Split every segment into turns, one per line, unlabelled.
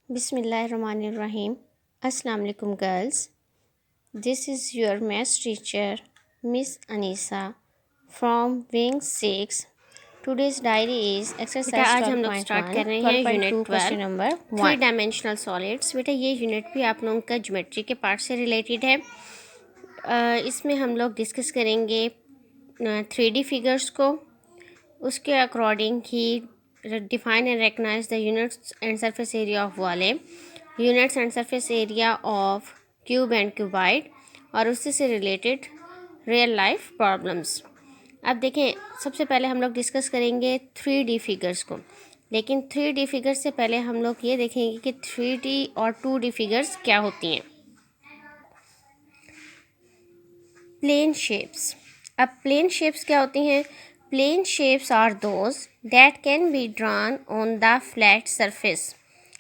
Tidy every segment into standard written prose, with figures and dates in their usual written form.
Bismillahirrahmanirrahim. Assalamu alaikum girls. This is your maths teacher Miss Anisa from Wing 6. Today's diary is
बेटा
exercise
आज हम लोग start कर
12.1,
रहे हैं unit
12.2 question
12
number
three
1.
Dimensional solids. बेटा ये यूनिट भी आप लोगों का ज्योमेट्री के पार्ट से रिलेटेड है। इसमें हम लोग डिस्कस करेंगे 3D फिगर्स को, उसके अकॉर्डिंग ही define and recognise the units and surface area of volume, units and surface area of cube and cuboid, और उससे से रिलेटेड रियल लाइफ प्रॉब्लम्स। अब देखें, सबसे पहले हम लोग डिस्कस करेंगे 3D फिगर्स को, लेकिन 3D फिगर्स से पहले हम लोग ये देखेंगे कि 3D और 2D फिगर्स क्या होती हैं। Plane shapes. अब प्लेन शेप्स क्या होती हैं? Plane shapes are those that can be drawn on the flat surface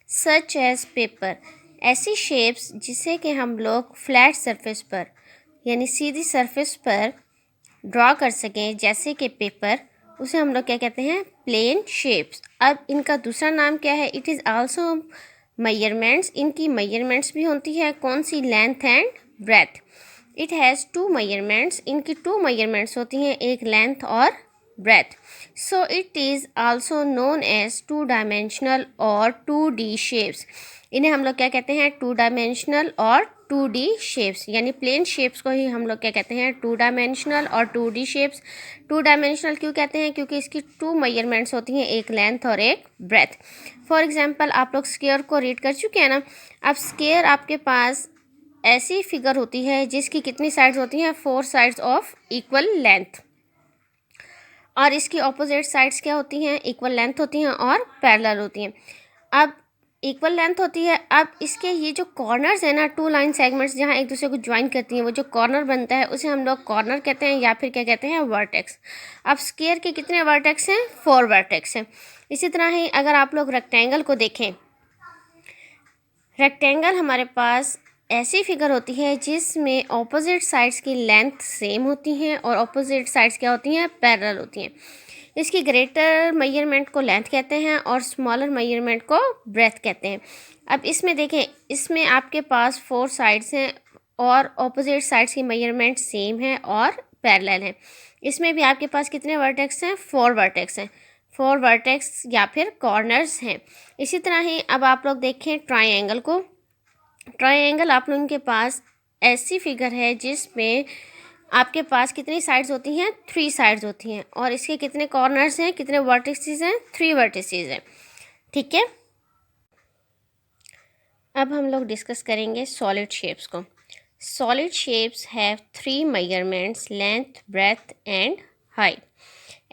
such as paper. ऐसी शेप्स जिसे कि हम लोग फ्लैट सरफेस पर यानी सीधी सरफेस पर ड्रॉ कर सकें, जैसे कि पेपर, उसे हम लोग क्या कहते हैं? Plane shapes. अब इनका दूसरा नाम क्या है? It is also measurements. इनकी मेजरमेंट्स भी होती है, कौन सी? Length and breadth. It has 2 measurements. इनकी 2 मेजरमेंट्स होती हैं, एक लेंथ और breadth. So it is also known as 2 dimensional और 2D शेप्स। इन्हें हम लोग क्या कहते हैं? 2 डायमेंशनल और 2D शेप्स। यानी प्लेन शेप्स को ही हम लोग क्या कहते हैं? 2 डायमेंशनल और 2D शेप्स। 2 डायमेंशनल क्यों कहते हैं? क्योंकि इसकी 2 मेजरमेंट्स होती हैं, एक लेंथ और एक ब्रेथ। फॉर एग्जांपल, आप लोग स्क्वायर को रीड कर चुके हैं ना। अब स्क्वायर आपके पास ऐसी फिगर होती है जिसकी कितनी साइड्स होती हैं? 4 साइड्स ऑफ इक्वल लेंथ। और इसकी ऑपोजिट साइड्स क्या होती हैं? इक्वल लेंथ होती हैं और पैरेलल होती हैं। अब इक्वल लेंथ होती है। अब इसके ये जो कॉर्नर्स हैं ना, 2 लाइन सेगमेंट्स जहाँ एक दूसरे को ज्वाइन करती हैं, वो जो कॉर्नर बनता है उसे हम लोग कॉर्नर कहते हैं, या फिर क्या कहते हैं? वर्टेक्स। अब स्क्वायर के कितने वर्टेक्स हैं? 4 वर्टेक्स हैं। इसी तरह ही अगर आप लोग रेक्टेंगल को देखें, रेक्टेंगल हमारे पास ऐसी फिगर होती है जिसमें ऑपोजिट साइड्स की लेंथ सेम होती हैं और ऑपोजिट साइड्स क्या होती हैं? पैरेलल होती हैं। इसकी ग्रेटर मेजरमेंट को लेंथ कहते हैं और स्मॉलर मेजरमेंट को ब्रेथ कहते हैं। अब इसमें देखें, इसमें आपके पास 4 साइड्स हैं और ऑपोजिट साइड्स की मेजरमेंट सेम है और पैरेलल है। इसमें भी आपके पास कितने वर्टेक्स हैं? 4 वर्टेक्स हैं। 4 वर्टेक्स या फिर कॉर्नर्स हैं। इसी तरह ही अब आप लोग देखें ट्राइंगल को। ट्राइंगल आप लोगों के पास ऐसी फिगर है जिसमें आपके पास कितनी साइड्स होती हैं? 3 साइड्स होती हैं। और इसके कितने कॉर्नर्स हैं? कितने वर्टिसेस हैं? 3 वर्टिसेस हैं। ठीक है। अब हम लोग डिस्कस करेंगे सॉलिड शेप्स को। Solid shapes have 3 measurements, length, breadth and height.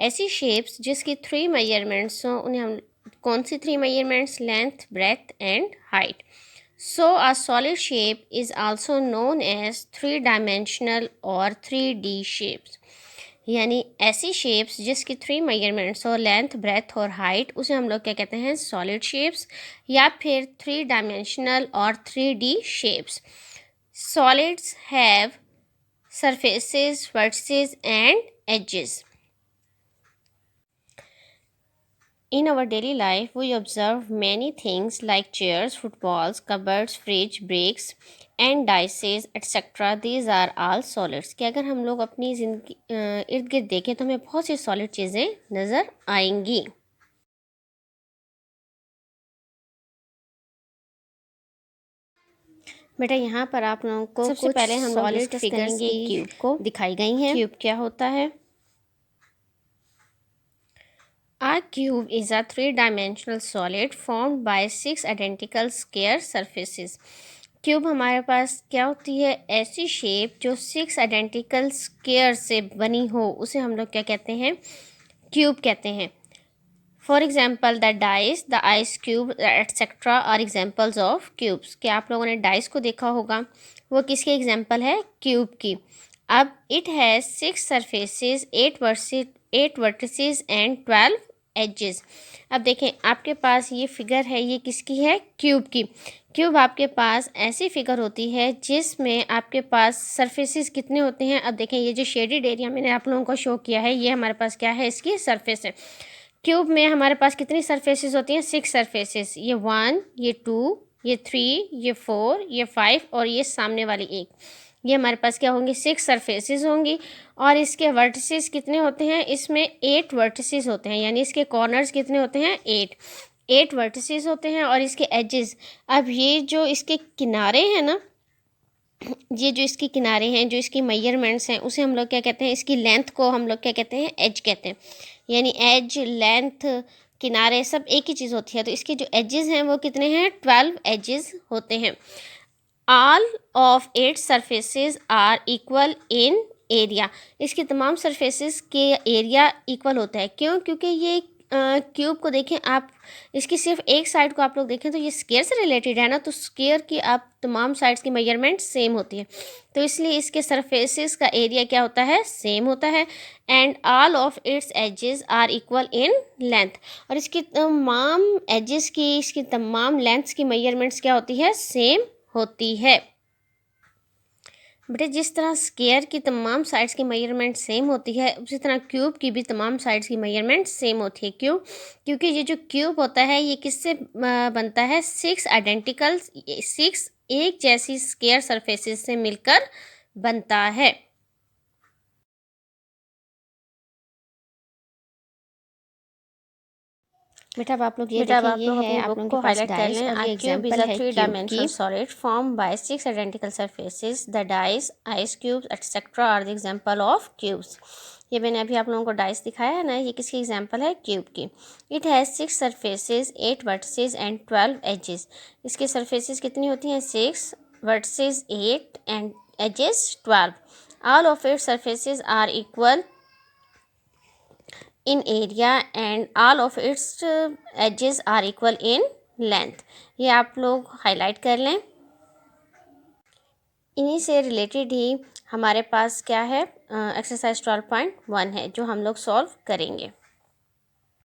ऐसी शेप्स जिसकी 3 मेजरमेंट्स हों, उन्हें हम कौन सी 3 measurements? Length, breadth and height. So a solid shape is also known as 3-dimensional और 3D shapes। यानी ऐसी शेप्स जिसकी 3 मेजरमेंट्स हो, लेंथ, ब्रेथ और हाइट, उसे हम लोग क्या कहते हैं? सॉलिड शेप्स या फिर 3 डायमेंशनल और 3D shapes. Solids have surfaces, vertices and edges. In our daily life, we observe many things like chairs, footballs, cupboards, fridge, bricks, and dices, etc. These are all solids. कि अगर हम लोग अपनी जिंदगी इर्द गिर्द देखें तो हमें बहुत सी सॉलिड चीज़ें नज़र आएंगी। बेटा यहाँ पर आप लोगों को सबसे पहले हम सॉलिड फिगर्स की क्यूब को दिखाई गई हैं। क्यूब क्या होता है? A cube is a 3-dimensional solid formed by 6 identical square surfaces. Cube हमारे पास क्या होती है? ऐसी शेप जो 6 आइडेंटिकल स्क्वायर से बनी हो, उसे हम लोग क्या कहते हैं? क्यूब कहते हैं। For example, the dice, the ice cube etcetera are examples of cubes. क्या आप लोगों ने डाइस को देखा होगा? वो किसके एग्जाम्पल है? क्यूब की। अब it has 6 surfaces, 8 vertices and 12 edges. अब देखें, आपके पास ये फिगर है, ये किसकी है? क्यूब की। क्यूब आपके पास ऐसी फिगर होती है जिसमें आपके पास सरफेसेस कितने होते हैं? अब देखें, ये जो शेडेड एरिया मैंने आप लोगों को शो किया है, ये हमारे पास क्या है? इसकी सरफेस है। क्यूब में हमारे पास कितनी सरफेसेस होती हैं? 6 सरफेसेस। ये 1, ये 2, ये 3, ये 4, ये 5 और ये सामने वाली एक। ये हमारे पास क्या होंगी? 6 सरफेसेस होंगी। और इसके वर्टिसेस कितने होते हैं? इसमें 8 वर्टिसेस होते हैं, यानी इसके कॉर्नर्स कितने होते हैं? 8 वर्टिसेस होते हैं। और इसके एजेस, अब ये जो इसके किनारे हैं ना, ये जो इसके किनारे हैं, जो इसकी मेजरमेंट्स हैं, उसे हम लोग क्या कहते हैं? इसकी लेंथ को हम लोग क्या कहते हैं? एज कहते हैं। यानी एज, लेंथ, किनारे सब एक ही चीज़ होती है। तो इसके जो एजेस हैं वो कितने हैं? 12 एजेस होते हैं। All of 8 surfaces are equal in area. इसके तमाम सरफेसेस के एरिया इक्वल होता है। क्यों? क्योंकि ये क्यूब को देखें आप, इसकी सिर्फ एक साइड को आप लोग देखें तो ये स्क्वायर से रिलेटेड है ना, तो स्क्वायर की आप तमाम साइड्स की मेजरमेंट सेम होती है, तो इसलिए इसके सरफेसेस का एरिया क्या होता है? सेम होता है। And all of its edges are equal in length. और इसकी तमाम एजेस की, इसकी तमाम लेंथ्स की मेजरमेंट्स क्या होती है? सेम होती है। बेटे जिस तरह स्क्वायर की तमाम साइड्स की मेजरमेंट सेम होती है, उसी तरह क्यूब की भी तमाम साइड्स की मेजरमेंट सेम होती है। क्यों? क्योंकि ये जो क्यूब होता है ये किससे बनता है? 6 आइडेंटिकल, 6 एक जैसी स्क्वायर सरफेसेस से मिलकर बनता है।
बेटा अब आप लोग ये देखिए, ये है आप लोगों के पास
हाईलाइट कर
डाइस
लें।
और ये
क्यूब इज
एग्जांपल
अ
है
3
क्यूब
डायमेंशनल
की।
Solid form by 6 identical surfaces. The dice, ice cubes etcetera are the example of cubes. ये मैंने अभी आप लोगों को डाइस दिखाया है ना, ये किसकी एग्जांपल है? क्यूब की। It has 6 surfaces, 8 vertices and 12 edges. इसकी सरफेसेस कितनी होती हैं? 6, vertices 8 and edges 12। All of its surfaces are equal in area and all of its edges are equal in length। ये आप लोग हाईलाइट कर लें। इन्हीं से रिलेटेड ही हमारे पास क्या है? एक्सरसाइज 12.1 है जो हम लोग सॉल्व करेंगे।